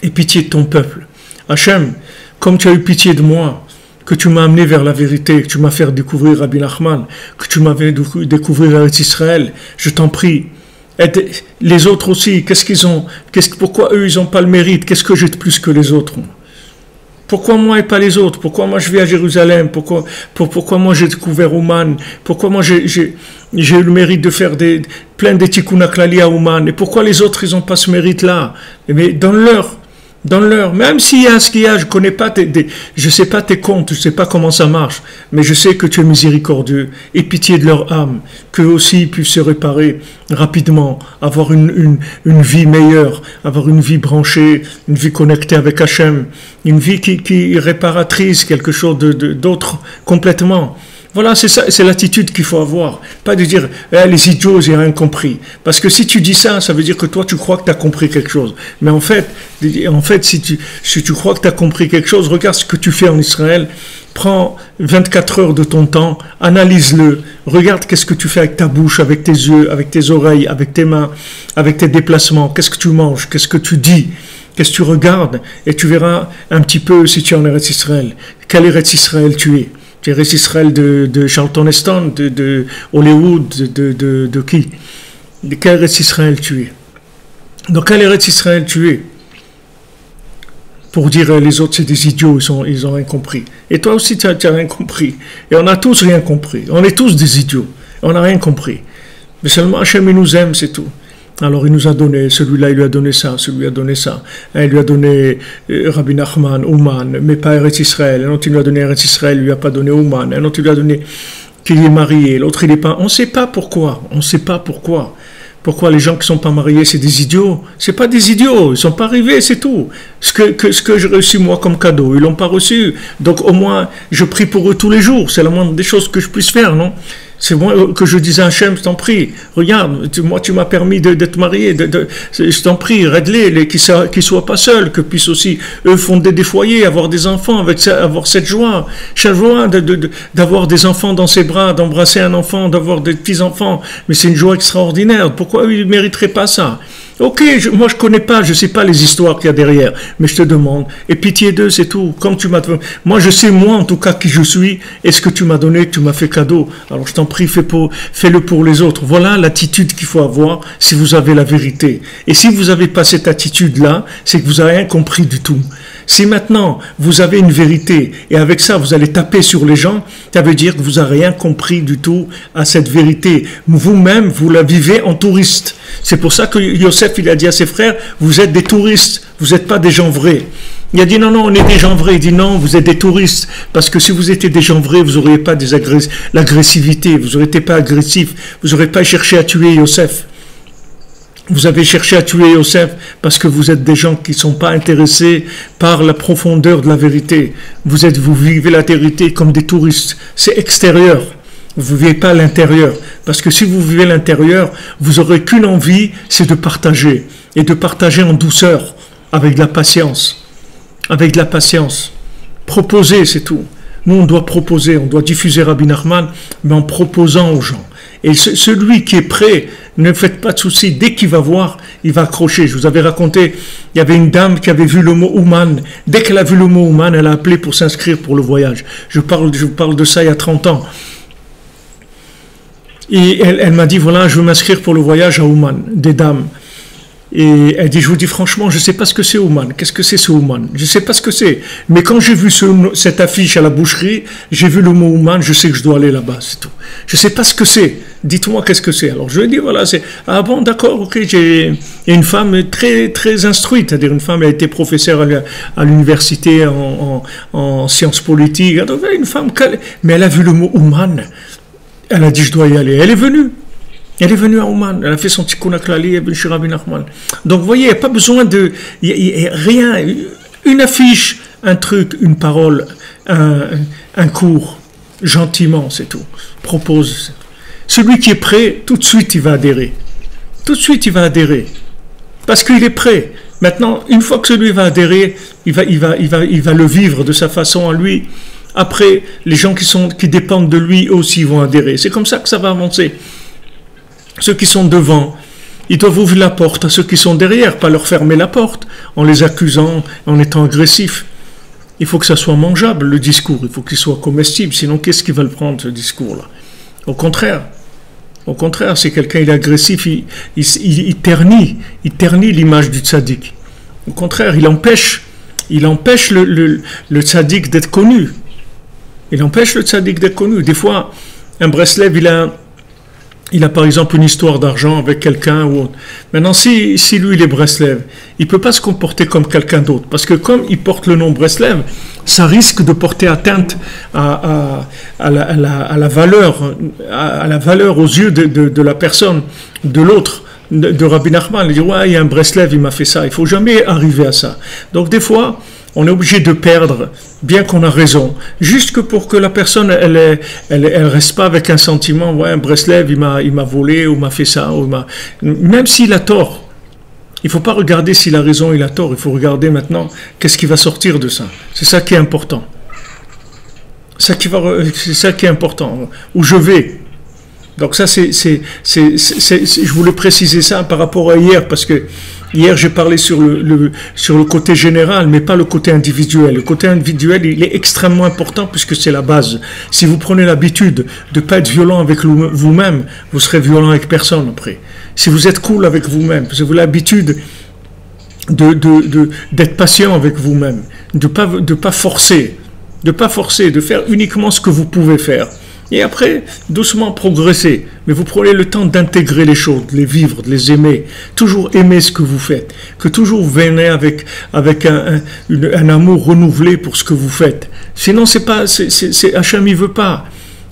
Aie pitié de ton peuple. Hachem, comme tu as eu pitié de moi, que tu m'as amené vers la vérité, que tu m'as fait découvrir Rabbi Nachman, que tu m'as fait découvrir Eretz Israël, je t'en prie. Aide les autres aussi, qu'est-ce qu'ils ont? Pourquoi eux, ils n'ont pas le mérite? Qu'est-ce que j'ai de plus que les autres? Pourquoi moi et pas les autres? Pourquoi moi je vis à Jérusalem? Pourquoi moi j'ai découvert Ouman? Pourquoi moi j'ai eu le mérite de faire plein de tikkun klali à Ouman? Et pourquoi les autres, ils n'ont pas ce mérite-là? Mais donne-leur, même s'il y a ce qu'il y a, je connais pas je sais pas tes comptes, je sais pas comment ça marche, mais je sais que tu es miséricordieux, et pitié de leur âme, qu'eux aussi puissent se réparer rapidement, avoir une vie meilleure, avoir une vie branchée, une vie connectée avec Hachem, une vie qui est réparatrice, quelque chose d'autre complètement. Voilà, c'est ça, c'est l'attitude qu'il faut avoir. Pas de dire, les idiots, j'ai rien compris. Parce que si tu dis ça, ça veut dire que toi, tu crois que tu as compris quelque chose. Mais en fait, si tu crois que tu as compris quelque chose, regarde ce que tu fais en Israël, prends 24 heures de ton temps, analyse-le, regarde qu'est-ce que tu fais avec ta bouche, avec tes yeux, avec tes oreilles, avec tes mains, avec tes déplacements, qu'est-ce que tu manges, qu'est-ce que tu dis, qu'est-ce que tu regardes, et tu verras un petit peu si tu es en Eretz Israël. Quel Eretz Israël tu es? Tu es Eretz Israël de Charlton Heston, de Hollywood, de qui? De quel Eretz Israël tu es? Dans quel Eretz Israël tu es? pour dire les autres c'est des idiots, ils ont rien compris. Et toi aussi tu as rien compris. Et on a tous rien compris. On est tous des idiots. On n'a rien compris. Mais seulement Hachem il nous aime, c'est tout. Alors il nous a donné, celui-là il lui a donné ça, celui-là a donné ça. Il lui a donné Rabbi Nachman, Ouman, mais pas Eretz Israël. Un autre il lui a donné Eretz Israël, il lui a pas donné Ouman. Un autre il lui a donné qu'il est marié, l'autre il est pas. On ne sait pas pourquoi. On ne sait pas pourquoi. Pourquoi les gens qui ne sont pas mariés, c'est des idiots? C'est pas des idiots, ils ne sont pas arrivés, c'est tout. Ce que j'ai reçu moi comme cadeau, ils l'ont pas reçu. Donc au moins, je prie pour eux tous les jours. C'est la moindre des choses que je puisse faire, non? C'est moi que je disais à Hachem, je t'en prie, regarde, moi tu m'as permis d'être marié, je t'en prie, aide-les, qu'ils soient pas seuls, que puissent aussi eux fonder des foyers, avoir des enfants, avoir cette joie d'avoir des enfants dans ses bras, d'embrasser un enfant, d'avoir des petits-enfants, mais c'est une joie extraordinaire, pourquoi ils ne mériteraient pas ça? Ok, moi je connais pas, je sais pas les histoires qu'il y a derrière, mais je te demande, et pitié d'eux, c'est tout. Comme tu m'as, moi je sais moi en tout cas qui je suis, et ce que tu m'as donné, que tu m'as fait cadeau. Alors je t'en prie, fais-le pour les autres. Voilà l'attitude qu'il faut avoir si vous avez la vérité. Et si vous n'avez pas cette attitude-là, c'est que vous n'avez rien compris du tout. Si maintenant vous avez une vérité et avec ça vous allez taper sur les gens, ça veut dire que vous n'avez rien compris du tout à cette vérité. Vous-même, vous la vivez en touriste. C'est pour ça que Yosef il a dit à ses frères, vous êtes des touristes, vous n'êtes pas des gens vrais. Il a dit non, on est des gens vrais. Il dit non, vous êtes des touristes. Parce que si vous étiez des gens vrais, vous n'auriez pas l'agressivité, vous n'auriez pas agressif, vous n'aurez pas cherché à tuer Yosef. Vous avez cherché à tuer Yosef parce que vous êtes des gens qui ne sont pas intéressés par la profondeur de la vérité. Vous vivez la vérité comme des touristes. C'est extérieur. Vous ne vivez pas à l'intérieur. Parce que si vous vivez à l'intérieur, vous n'aurez qu'une envie, c'est de partager. Et de partager en douceur, avec de la patience. Avec de la patience. Proposer, c'est tout. Nous, on doit proposer, on doit diffuser Rabbi Nachman, mais en proposant aux gens. Et celui qui est prêt, ne faites pas de soucis, dès qu'il va voir, il va accrocher. Je vous avais raconté, il y avait une dame qui avait vu le mot Ouman. Dès qu'elle a vu le mot Ouman, elle a appelé pour s'inscrire pour le voyage. Je parle de ça il y a 30 ans. Et elle m'a dit, voilà, je veux m'inscrire pour le voyage à Ouman, des dames. Et elle dit, je vous dis franchement, je ne sais pas ce que c'est Ouman. Qu'est-ce que c'est ce Ouman? Je ne sais pas ce que c'est. Mais quand j'ai vu cette affiche à la boucherie, j'ai vu le mot Ouman, je sais que je dois aller là-bas, c'est tout. Je ne sais pas ce que c'est. Dites-moi qu'est-ce que c'est. Alors je lui ai dit, voilà, c'est... Ah bon, d'accord, ok, il y a une femme très, très instruite, c'est-à-dire une femme, elle a été professeure à l'université en sciences politiques. Donc, une femme, mais elle a vu le mot Ouman. Elle a dit, je dois y aller. Elle est venue. Elle est venue à Ouman, elle a fait son tikkun haklali chez Rabbi Nachman. Donc vous voyez, il n'y a pas besoin de... rien, une affiche, un truc, une parole, un cours, gentiment, c'est tout. Propose. Celui qui est prêt, tout de suite il va adhérer. Tout de suite il va adhérer. Parce qu'il est prêt. Maintenant, une fois que celui va adhérer, il va le vivre de sa façon à lui. Après, les gens qui dépendent de lui aussi vont adhérer. C'est comme ça que ça va avancer. Ceux qui sont devant, ils doivent ouvrir la porte à ceux qui sont derrière, pas leur fermer la porte en les accusant, en étant agressifs. Il faut que ça soit mangeable, le discours, il faut qu'il soit comestible, sinon qu'est-ce qu'ils veulent prendre, ce discours-là? Au contraire, si quelqu'un est agressif, il ternit l'image du tzaddik. Au contraire, il empêche le tzaddik d'être connu. Il empêche le tzaddik d'être connu. Des fois, un Breslev, il a par exemple une histoire d'argent avec quelqu'un ou autre. Maintenant, si lui il est Breslev, il ne peut pas se comporter comme quelqu'un d'autre. Parce que comme il porte le nom Breslev, ça risque de porter atteinte à la valeur aux yeux de la personne, de l'autre, de Rabbi Nachman. Il dit, ouais, il y a un Breslev, il m'a fait ça. Il ne faut jamais arriver à ça. Donc des fois, on est obligé de perdre, bien qu'on a raison, juste que pour que la personne, elle reste pas avec un sentiment, ouais, un Breslev, il m'a volé, ou m'a fait ça, même s'il a tort. Il faut pas regarder s'il a raison ou il a tort, il faut regarder maintenant qu'est-ce qui va sortir de ça. C'est ça qui est important. C'est ça qui est important. Où je vais. Donc ça, je voulais préciser ça par rapport à hier, parce que hier, j'ai parlé sur le côté général, mais pas le côté individuel. Le côté individuel, il est extrêmement important puisque c'est la base. Si vous prenez l'habitude de ne pas être violent avec vous-même, vous serez violent avec personne après. Si vous êtes cool avec vous-même, si vous avez l'habitude d'être patient avec vous-même, de pas forcer, de faire uniquement ce que vous pouvez faire. Et après, doucement progresser. Mais vous prenez le temps d'intégrer les choses, de les vivre, de les aimer. Toujours aimer ce que vous faites. Que toujours vous venez avec un amour renouvelé pour ce que vous faites. Sinon, Hachem, il veut pas.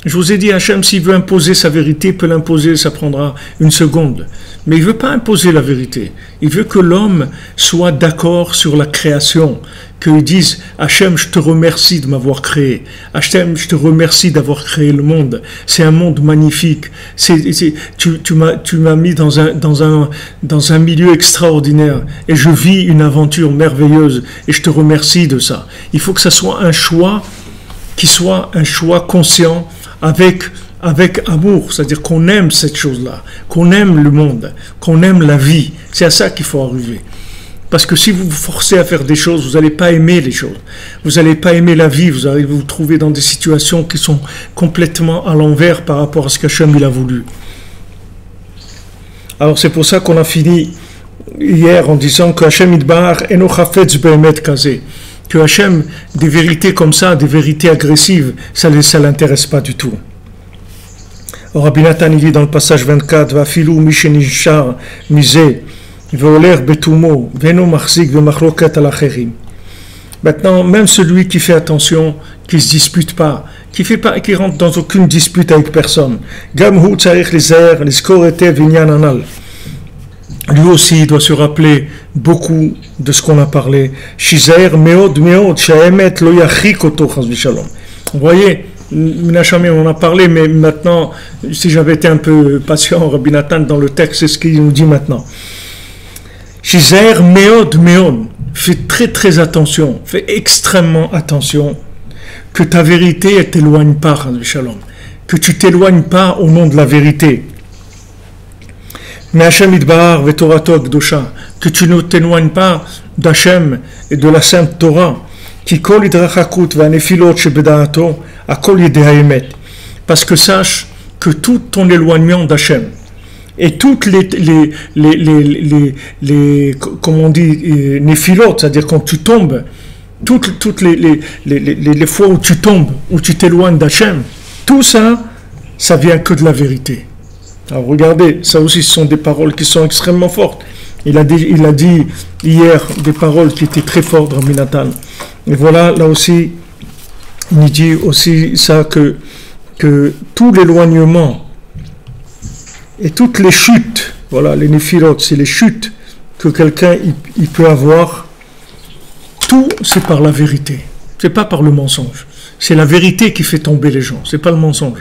Je vous ai dit, Hachem, s'il veut imposer sa vérité, il peut l'imposer, ça prendra une seconde. Mais il ne veut pas imposer la vérité. Il veut que l'homme soit d'accord sur la création. Qu'il dise, Hachem, je te remercie de m'avoir créé. Hachem, je te remercie d'avoir créé le monde. C'est un monde magnifique. Tu m'as mis dans un milieu extraordinaire. Et je vis une aventure merveilleuse. Et je te remercie de ça. Il faut que ça soit un choix qui soit un choix conscient avec amour, c'est-à-dire qu'on aime cette chose-là, qu'on aime le monde, qu'on aime la vie. C'est à ça qu'il faut arriver. Parce que si vous vous forcez à faire des choses, vous n'allez pas aimer les choses. Vous n'allez pas aimer la vie, vous allez vous trouver dans des situations qui sont complètement à l'envers par rapport à ce qu'Hachem il a voulu. Alors c'est pour ça qu'on a fini hier en disant que Hachem Yitbarach eno chafetz be'emet kazeh. Que Hachem, des vérités comme ça, des vérités agressives, ça ne l'intéresse pas du tout. Rabbi Nathan il dit dans le passage 24, Vafilu mishenishar miseh veoler betumo veno machzik vemachloket al acherim. Maintenant, même celui qui fait attention, qui ne se dispute pas, qui rentre dans aucune dispute avec personne, Gam hu tzarich lizaher lizkor etev inyan anal. Lui aussi, il doit se rappeler beaucoup de ce qu'on a parlé. Shizaher meod meod she'emet lo yachik oto chas v'shalom. Vous voyez, Minachami, on en a parlé, mais maintenant, si j'avais été un peu patient, Rabbi Nathan, dans le texte, c'est ce qu'il nous dit maintenant. Shizaher meod meod. Fais très très attention, fais extrêmement attention que ta vérité ne t'éloigne pas, chas v'shalom. Que tu t'éloignes pas au nom de la vérité. Mais Hachem Yitbarach v'Torato Akdosha, que tu ne t'éloignes pas d'Hachem et de la Sainte Torah, qui kol hidrachakut v'anefilot shebedaato akol yedei haemet. Parce que sache que tout ton éloignement d'Hachem et toutes les comme on dit, nefilot, c'est-à-dire quand tu tombes, toutes les fois où tu tombes, où tu t'éloignes d'Hachem, tout ça, ça vient que de la vérité. Alors regardez, ça aussi ce sont des paroles qui sont extrêmement fortes. Il a dit hier des paroles qui étaient très fortes, Rabbi Nathan. Et voilà, là aussi, il dit aussi ça que tout l'éloignement et toutes les chutes, voilà, les néphilot, c'est les chutes que quelqu'un il peut avoir, tout c'est par la vérité. C'est pas par le mensonge. C'est la vérité qui fait tomber les gens, c'est pas le mensonge.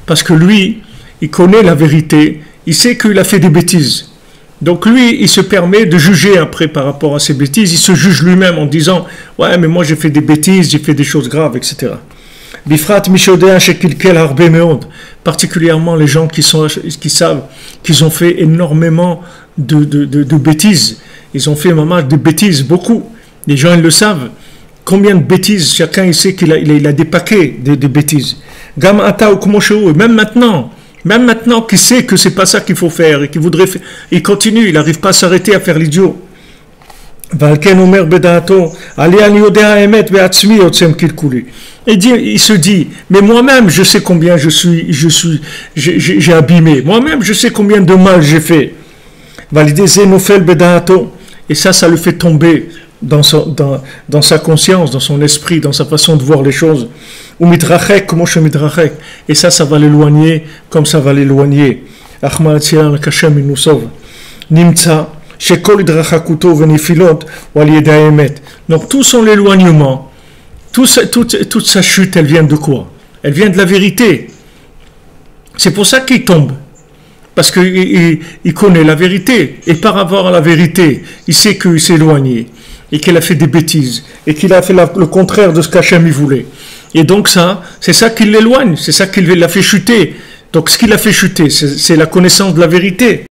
Parce que lui, il connaît la vérité, il sait qu'il a fait des bêtises. Donc lui, il se permet de juger après par rapport à ses bêtises, il se juge lui-même en disant « Ouais, mais moi j'ai fait des bêtises, j'ai fait des choses graves, etc. » Particulièrement les gens qui savent qu'ils ont fait énormément de bêtises. Ils ont fait des bêtises, beaucoup. Les gens, ils le savent. Combien de bêtises, chacun il sait qu'il a des paquets de bêtises. Gam ata ou kumoshehu, même maintenant qu'il sait que c'est pas ça qu'il faut faire et qu'il voudrait faire, il continue, il n'arrive pas à s'arrêter à faire l'idiot. Valken omer bedato, ali ani yodea emet beatzmi yotzem kilkuli. Et il se dit, mais moi-même je sais combien j'ai abîmé. Moi-même je sais combien de mal j'ai fait. Valideze nofel bedato, et ça le fait tomber dans sa conscience, dans son esprit, dans sa façon de voir les choses. Ou midrachek, comme je midrachek. Et ça va l'éloigner comme ça va l'éloigner. Achmar Tzilan Kashem il nous sauve. Nimtza, shekol hidrachakuto venifilot, wal yedei haemet. Donc tout son éloignement, toute sa chute, elle vient de quoi? Elle vient de la vérité. C'est pour ça qu'il tombe. Parce qu'il connaît la vérité. Et par rapport à la vérité, il sait qu'il s'est éloigné. Et qu'il a fait des bêtises. Et qu'il a fait le contraire de ce qu'Hachem il voulait. Et donc c'est ça qui l'éloigne. C'est ça qui l'a fait chuter. Donc ce qui l'a fait chuter, c'est la connaissance de la vérité.